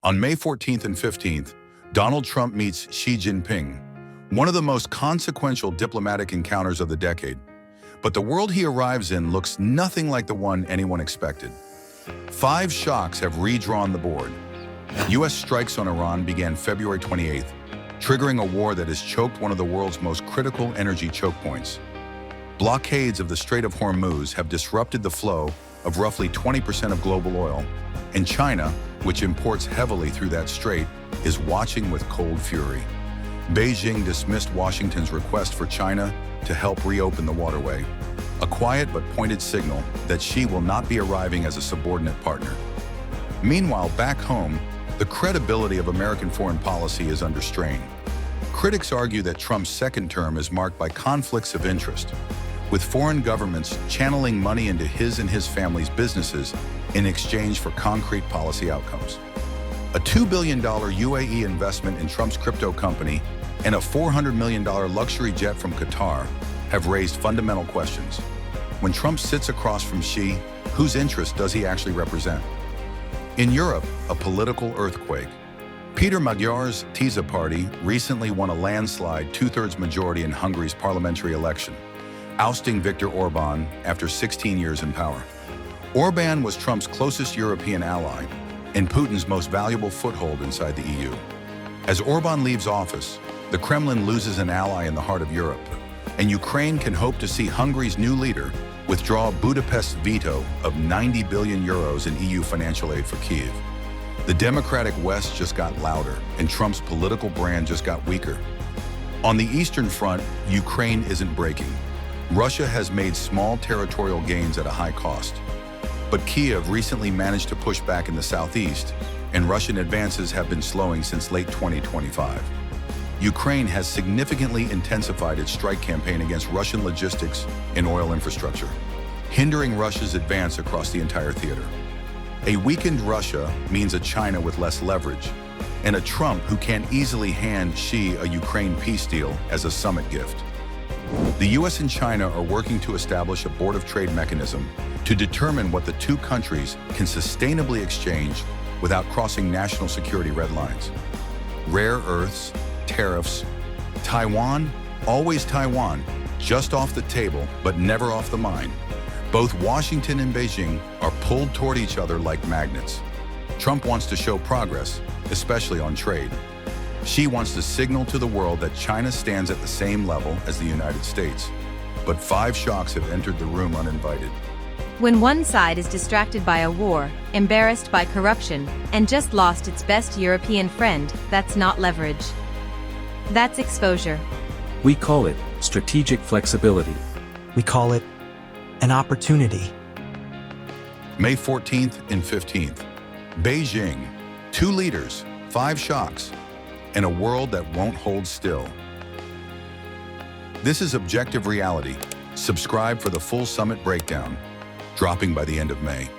On May 14th and 15th, Donald Trump meets Xi Jinping, one of the most consequential diplomatic encounters of the decade. But the world he arrives in looks nothing like the one anyone expected. 5 shocks have redrawn the board. U.S. strikes on Iran began February 28th, triggering a war that has choked one of the world's most critical energy choke points. Blockades of the Strait of Hormuz have disrupted the flow of roughly 20% of global oil, and China, which imports heavily through that strait, is watching with cold fury. Beijing dismissed Washington's request for China to help reopen the waterway, a quiet but pointed signal that Xi will not be arriving as a subordinate partner. Meanwhile, back home, the credibility of American foreign policy is under strain. Critics argue that Trump's second term is marked by conflicts of interest, with foreign governments channeling money into his and his family's businesses in exchange for concrete policy outcomes. A $2 billion UAE investment in Trump's crypto company and a $400 million luxury jet from Qatar have raised fundamental questions. When Trump sits across from Xi, whose interest does he actually represent? In Europe, a political earthquake. Peter Magyar's TISA party recently won a landslide 2/3 majority in Hungary's parliamentary election, ousting Viktor Orbán after 16 years in power. Orbán was Trump's closest European ally and Putin's most valuable foothold inside the EU. As Orbán leaves office, the Kremlin loses an ally in the heart of Europe, and Ukraine can hope to see Hungary's new leader withdraw Budapest's veto of 90 billion euros in EU financial aid for Kyiv. The Democratic West just got louder, and Trump's political brand just got weaker. On the Eastern Front, Ukraine isn't breaking. Russia has made small territorial gains at a high cost. But Kyiv recently managed to push back in the southeast, and Russian advances have been slowing since late 2025. Ukraine has significantly intensified its strike campaign against Russian logistics and oil infrastructure, hindering Russia's advance across the entire theater. A weakened Russia means a China with less leverage, and a Trump who can't easily hand Xi a Ukraine peace deal as a summit gift. The U.S. and China are working to establish a Board of Trade mechanism to determine what the two countries can sustainably exchange without crossing national security red lines. Rare earths, tariffs, Taiwan, always Taiwan, just off the table but never off the mind. Both Washington and Beijing are pulled toward each other like magnets. Trump wants to show progress, especially on trade. Xi wants to signal to the world that China stands at the same level as the United States. But 5 shocks have entered the room uninvited. When one side is distracted by a war, embarrassed by corruption, and just lost its best European friend, that's not leverage. That's exposure. We call it strategic flexibility. We call it an opportunity. May 14th and 15th. Beijing. 2 leaders, 5 shocks, and a world that won't hold still. This is Objective Reality. Subscribe for the full summit breakdown, dropping by the end of May.